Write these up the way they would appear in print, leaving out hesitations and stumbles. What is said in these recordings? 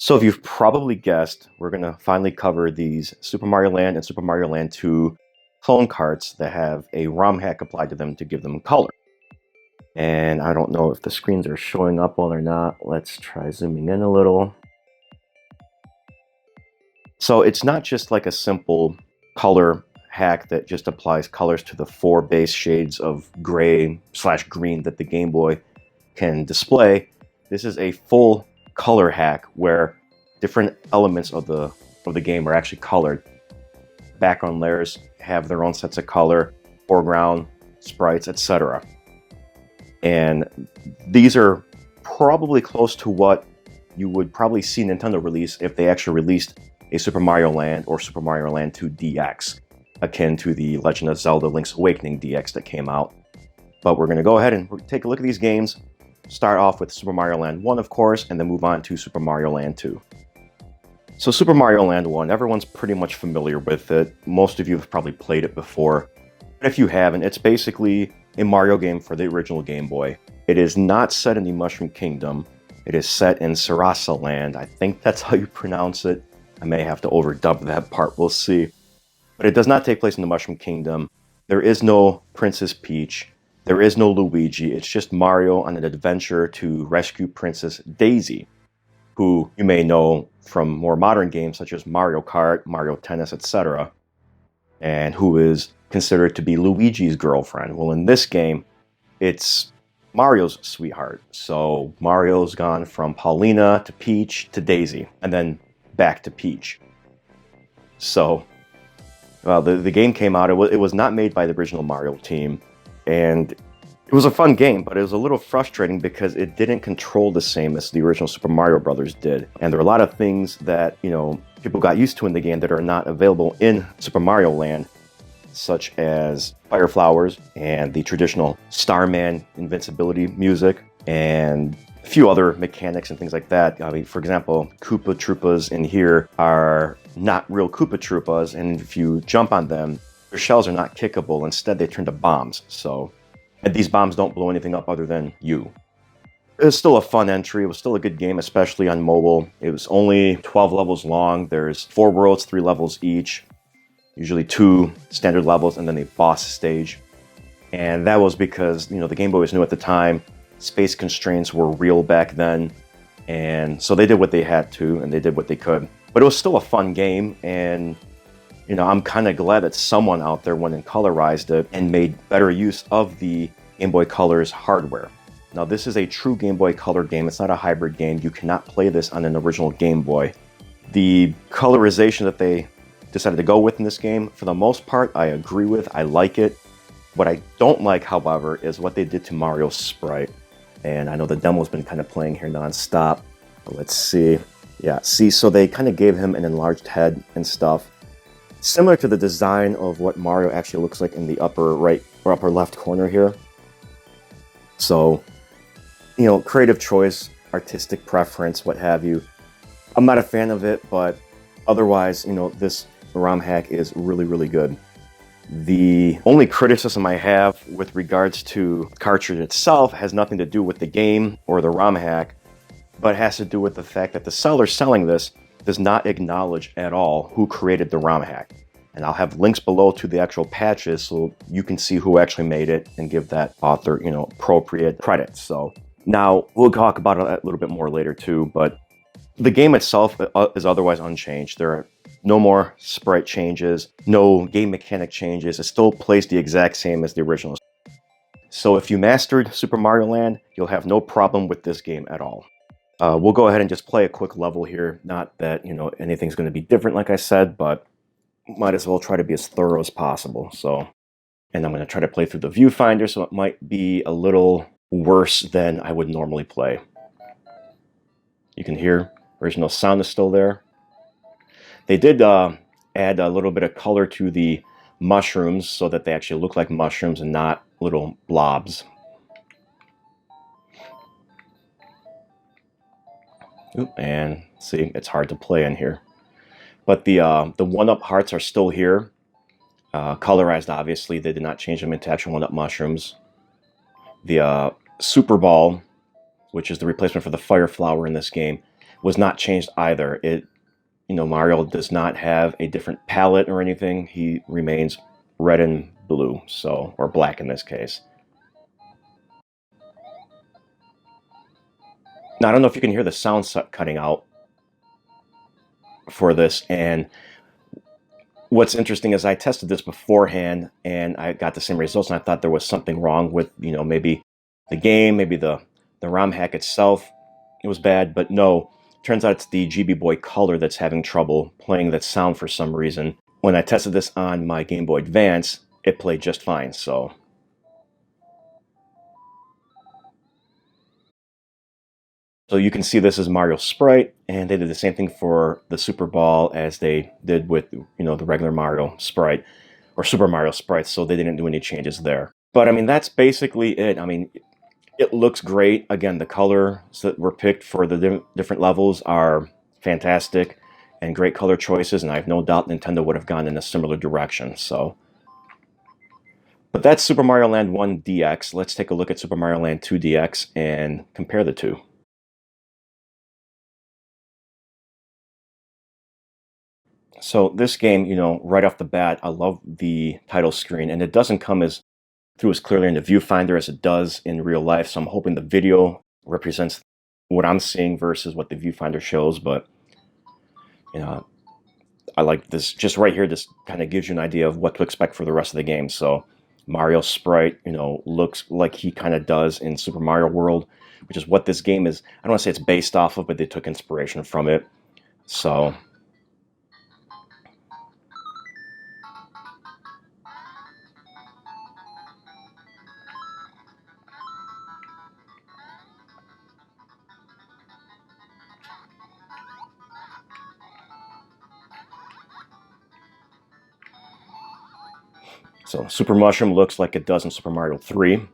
So if you've probably guessed, we're going to finally cover these Super Mario Land and Super Mario Land 2 clone carts that have a ROM hack applied to them to give them color. And I don't know if the screens are showing up well or not. Let's try zooming in a little. So it's not just like a simple color hack that just applies colors to the 4 base shades of gray/green that the Game Boy can display. This is a full color hack where different elements of the game are actually colored. Background layers have their own sets of color, foreground, sprites, etc. And these are probably close to what you would probably see Nintendo release if they actually released a Super Mario Land or Super Mario Land 2 DX, akin to the Legend of Zelda Link's Awakening DX that came out. But we're going to go ahead and take a look at these games. Start off with Super Mario Land 1, of course, and then move on to Super Mario Land 2. So Super Mario Land 1, everyone's pretty much familiar with it. Most of you have probably played it before. But if you haven't, it's basically a Mario game for the original Game Boy. It is not set in the Mushroom Kingdom. It is set in Sarasa Land. I think that's how you pronounce it. I may have to overdub that part, we'll see. But it does not take place in the Mushroom Kingdom. There is no Princess Peach. There is no Luigi. It's just Mario on an adventure to rescue Princess Daisy, who you may know from more modern games such as Mario Kart, Mario Tennis, etc., and who is considered to be Luigi's girlfriend. Well, in this game, it's Mario's sweetheart. So Mario's gone from Paulina to Peach to Daisy, and then back to Peach. So, well, the game came out. It was not made by the original Mario team, and it was a fun game, but it was a little frustrating because it didn't control the same as the original Super Mario Brothers did. And there are a lot of things that, people got used to in the game that are not available in Super Mario Land, such as fire flowers and the traditional Starman invincibility music and a few other mechanics and things like that. I mean, for example, Koopa Troopas in here are not real Koopa Troopas, and if you jump on them, their shells are not kickable. Instead, they turn to bombs. And these bombs don't blow anything up other than you. It was still a fun entry. It was still a good game, especially on mobile. It was only 12 levels long. There's 4 worlds, 3 levels each. Usually 2 standard levels and then a boss stage. And that was because, the Game Boy was new at the time. Space constraints were real back then. And so they did what they had to, and they did what they could. But it was still a fun game, and I'm kind of glad that someone out there went and colorized it and made better use of the Game Boy Color's hardware. Now, this is a true Game Boy Color game. It's not a hybrid game. You cannot play this on an original Game Boy. The colorization that they decided to go with in this game, for the most part, I agree with. I like it. What I don't like, however, is what they did to Mario's sprite. And I know the demo's been kind of playing here nonstop. But let's see. Yeah, see, so they kind of gave him an enlarged head and stuff. Similar to the design of what Mario actually looks like in the upper right or upper left corner here. So, creative choice, artistic preference, what have you. I'm not a fan of it, but otherwise, this ROM hack is really, really good. The only criticism I have with regards to the cartridge itself has nothing to do with the game or the ROM hack, but has to do with the fact that the seller selling this does not acknowledge at all who created the ROM hack. And I'll have links below to the actual patches so you can see who actually made it and give that author, appropriate credit. So now we'll talk about it a little bit more later too, but the game itself is otherwise unchanged. There are no more sprite changes, no game mechanic changes. It still plays the exact same as the original. So if you mastered Super Mario Land, you'll have no problem with this game at all. We'll go ahead and just play a quick level here. Not that, anything's going to be different, like I said, but might as well try to be as thorough as possible. And I'm going to try to play through the viewfinder, so it might be a little worse than I would normally play. You can hear original sound is still there. They did add a little bit of color to the mushrooms so that they actually look like mushrooms and not little blobs. Oop, and see, it's hard to play in here. But the 1-up hearts are still here. Colorized, obviously. They did not change them into actual 1-up mushrooms. The Super Ball, which is the replacement for the Fire Flower in this game, was not changed either. Mario does not have a different palette or anything. He remains red and blue, so, or black in this case. Now, I don't know if you can hear the sound cutting out for this, and what's interesting is I tested this beforehand and I got the same results, and I thought there was something wrong with, maybe the game, maybe the ROM hack itself. It was bad, but no. Turns out it's the GB Boy Color that's having trouble playing that sound for some reason. When I tested this on my Game Boy Advance, it played just fine, so. So you can see this is Mario Sprite, and they did the same thing for the Super Ball as they did with, the regular Mario Sprite, or Super Mario Sprite, so they didn't do any changes there. But, I mean, that's basically it. I mean, it looks great. Again, the colors that were picked for the different levels are fantastic and great color choices, and I have no doubt Nintendo would have gone in a similar direction. So, but that's Super Mario Land 1 DX. Let's take a look at Super Mario Land 2 DX and compare the two. So this game, right off the bat, I love the title screen, and it doesn't come through as clearly in the viewfinder as it does in real life. So I'm hoping the video represents what I'm seeing versus what the viewfinder shows. But, I like this just right here. This kind of gives you an idea of what to expect for the rest of the game. So Mario Sprite, looks like he kind of does in Super Mario World, which is what this game is. I don't want to say it's based off of, but they took inspiration from it. So. So Super Mushroom looks like it does in Super Mario 3,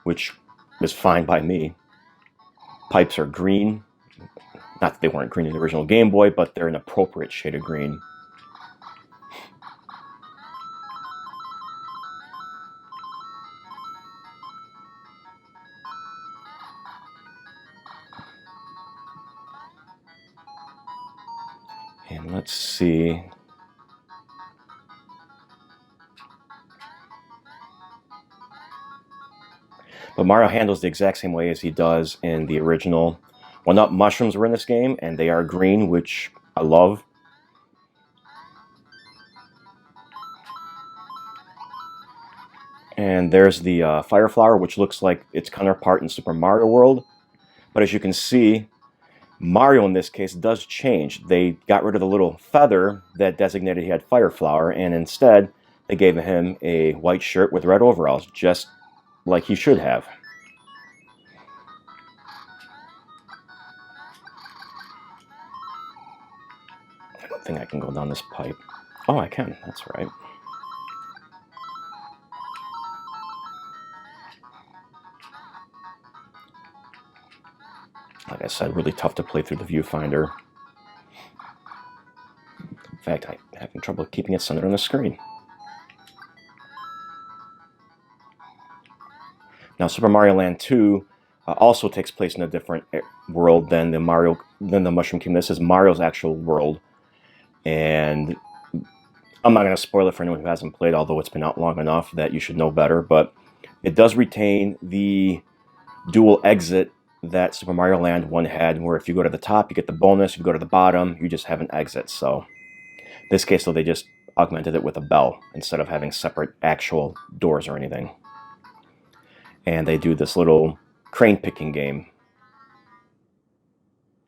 which is fine by me. Pipes are green. Not that they weren't green in the original Game Boy, but they're an appropriate shade of green. And let's see. But Mario handles the exact same way as he does in the original. One-Up mushrooms were in this game, and they are green, which I love. And there's the Fire Flower, which looks like its counterpart in Super Mario World. But as you can see, Mario in this case does change. They got rid of the little feather that designated he had Fire Flower, and instead they gave him a white shirt with red overalls, just like he should have. I don't think I can go down this pipe. Oh, I can. That's right. Like I said, really tough to play through the viewfinder. In fact, I'm having trouble keeping it centered on the screen. Now, Super Mario Land 2 also takes place in a different world than the Mushroom Kingdom. This is Mario's actual world, and I'm not going to spoil it for anyone who hasn't played, although it's been out long enough that you should know better. But it does retain the dual exit that Super Mario Land 1 had, where if you go to the top, you get the bonus. If you go to the bottom, you just have an exit. So in this case, though, they just augmented it with a bell instead of having separate actual doors or anything. And they do this little crane picking game.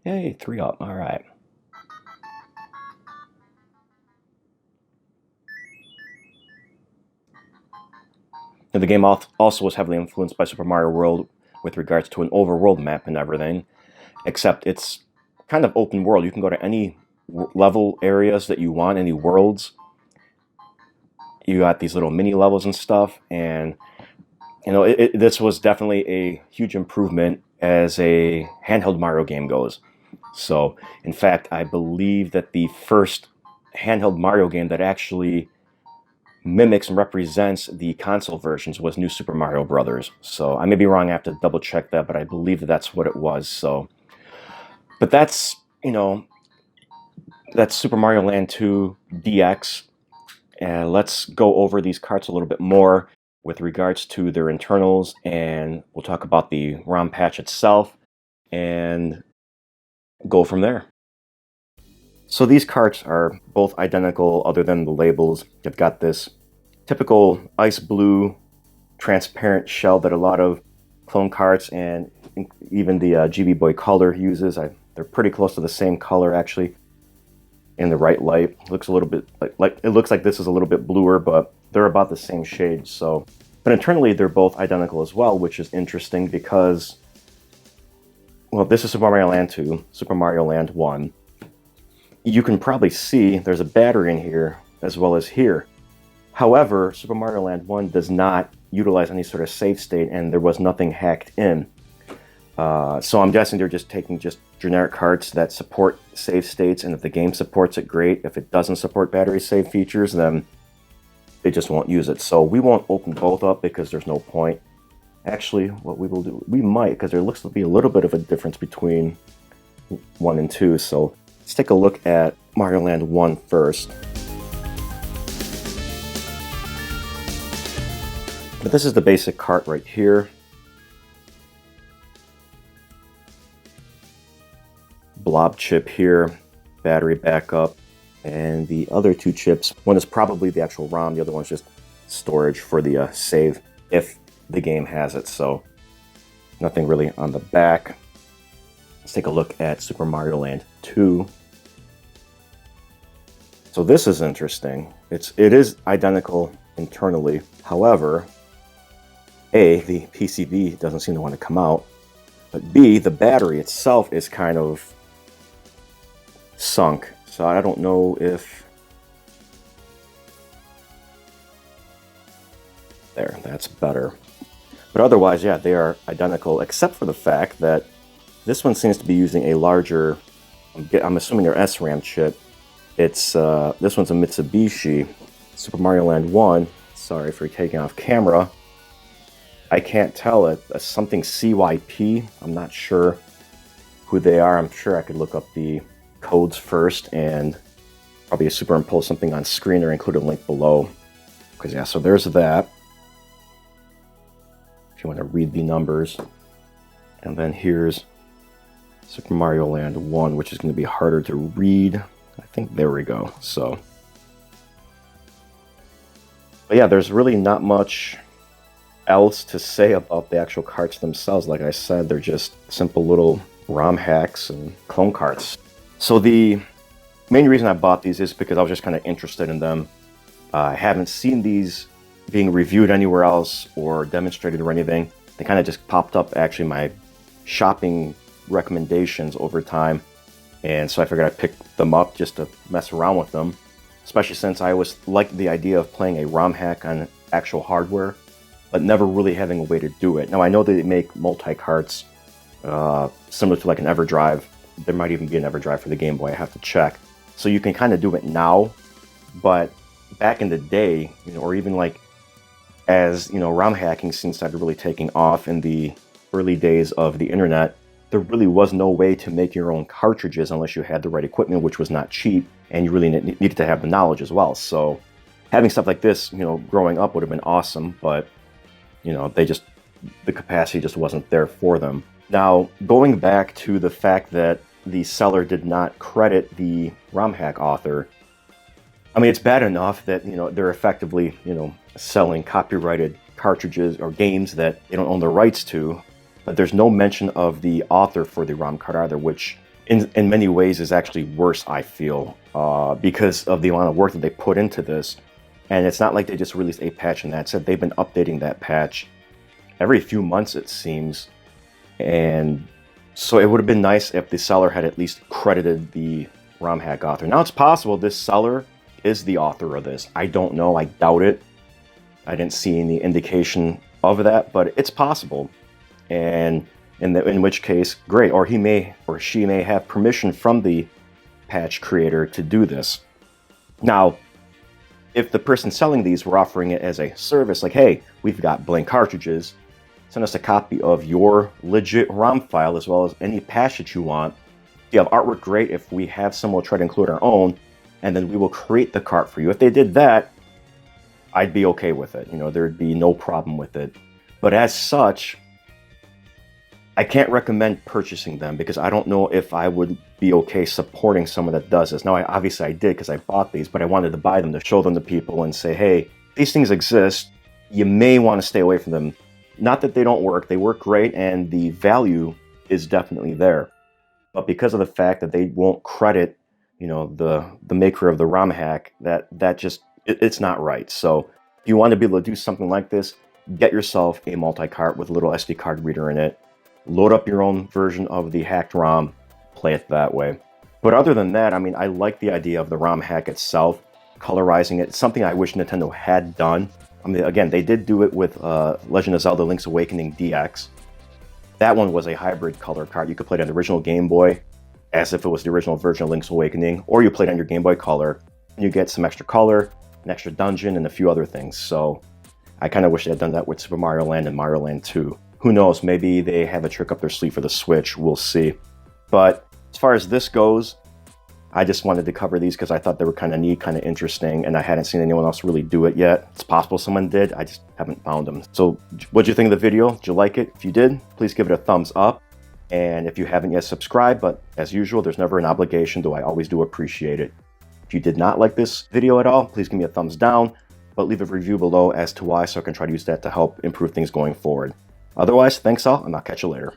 Yay, 3 up. All right. Now, the game also was heavily influenced by Super Mario World with regards to an overworld map and everything, except it's kind of open world. You can go to any level areas that you want, any worlds. You got these little mini levels and stuff, and this was definitely a huge improvement as a handheld Mario game goes. So, in fact, I believe that the first handheld Mario game that actually mimics and represents the console versions was New Super Mario Brothers. So I may be wrong, I have to double check that, but I believe that that's what it was. So But that's, that's Super Mario Land 2 DX. And let's go over these carts a little bit more with regards to their internals, and we'll talk about the ROM patch itself and go from there. So these carts are both identical other than the labels. They've got this typical ice blue transparent shell that a lot of clone carts and even the GB Boy Color uses. They're pretty close to the same color actually in the right light. It looks a little bit like it looks like this is a little bit bluer, but they're about the same shade. So, but internally they're both identical as well, which is interesting because, well, this is Super Mario Land 2, Super Mario Land 1. You can probably see there's a battery in here as well as here. However, Super Mario Land 1 does not utilize any sort of save state, and there was nothing hacked in. So I'm guessing they're just taking just generic carts that support save states, and if the game supports it, great. If it doesn't support battery save features, then they just won't use it. So we won't open both up because there's no point. Actually, what we will do, we might, because there looks to be a little bit of a difference between 1 and 2. So let's take a look at Mario Land 1 first. But this is the basic cart right here. Blob chip here, battery backup, and the other two chips, one is probably the actual ROM, the other one's just storage for the save if the game has it. So nothing really on the back. Let's take a look at Super Mario Land 2. So this is interesting. It is identical internally. However, A, the PCB doesn't seem to want to come out, but B, the battery itself is kind of sunk. So I don't know if... There, that's better. But otherwise, yeah, they are identical, except for the fact that this one seems to be using a larger, I'm assuming their SRAM chip. It's, this one's a Mitsubishi. Super Mario Land 1, sorry for taking off camera. I can't tell it. Something CYP, I'm not sure who they are. I'm sure I could look up the codes first and probably superimpose something on screen or include a link below. Because yeah, so there's that. If you want to read the numbers. And then here's Super Mario Land 1, which is going to be harder to read. I think there we go. So, but yeah, there's really not much else to say about the actual carts themselves. Like I said, they're just simple little ROM hacks and clone carts. So the main reason I bought these is because I was just kind of interested in them. I haven't seen these being reviewed anywhere else or demonstrated or anything. They kind of just popped up actually my shopping recommendations over time, and so I figured I'd pick them up just to mess around with them, especially since I always liked the idea of playing a ROM hack on actual hardware, but never really having a way to do it. Now I know they make multi-carts similar to like an EverDrive. There might even be an EverDrive for the Game Boy, I have to check. So you can kind of do it now, but back in the day, or even like as, ROM hacking scene started really taking off in the early days of the internet, there really was no way to make your own cartridges unless you had the right equipment, which was not cheap, and you really needed to have the knowledge as well. So having stuff like this, growing up would have been awesome, but, the capacity just wasn't there for them. Now, going back to the fact that the seller did not credit the ROM hack author, I mean, it's bad enough that, they're effectively, selling copyrighted cartridges or games that they don't own the rights to, but there's no mention of the author for the ROM card either, which in many ways is actually worse, I feel, because of the amount of work that they put into this. And it's not like they just released a patch and that's it. They've been updating that patch every few months, it seems. And so it would have been nice if the seller had at least credited the ROM hack author. Now it's possible this seller is the author of this. I don't know, I doubt it. I didn't see any indication of that, but it's possible. And in which case, great. Or he may, or she may have permission from the patch creator to do this. Now, if the person selling these were offering it as a service, like, hey, we've got blank cartridges, send us a copy of your legit ROM file as well as any patch that you want, If you have artwork, great. If we have some, we'll try to include our own, and then we will create the cart for you. If they did that, I'd be okay with it. You know, there'd be no problem with it. But as such, I can't recommend purchasing them because I don't know if I would be okay supporting someone that does this. Now, obviously I did because I bought these, but I wanted to buy them to show them to people and say, hey, these things exist. You may want to stay away from them. Not that they don't work. They work great, and the value is definitely there. But because of the fact that they won't credit, you know, the maker of the ROM hack, that just, it's not right. So if you want to be able to do something like this, get yourself a multi-cart with a little SD card reader in it. Load up your own version of the hacked ROM, play it that way. But other than that, I mean, I like the idea of the ROM hack itself, colorizing it. It's something I wish Nintendo had done. I mean, again, they did do it with Legend of Zelda Link's Awakening DX. That one was a hybrid color cart. You could play it on the original Game Boy, as if it was the original version of Link's Awakening, or you played on your Game Boy Color, and you get some extra color, an extra dungeon, and a few other things. So I kind of wish they had done that with Super Mario Land and Mario Land 2. Who knows, maybe they have a trick up their sleeve for the Switch, we'll see. But as far as this goes, I just wanted to cover these because I thought they were kind of neat, kind of interesting, and I hadn't seen anyone else really do it yet. It's possible someone did, I just haven't found them. So what'd you think of the video? Did you like it? If you did, please give it a thumbs up. And if you haven't yet, subscribe, but as usual, there's never an obligation, though I always do appreciate it. If you did not like this video at all, please give me a thumbs down, but leave a review below as to why so I can try to use that to help improve things going forward. Otherwise, thanks all, and I'll catch you later.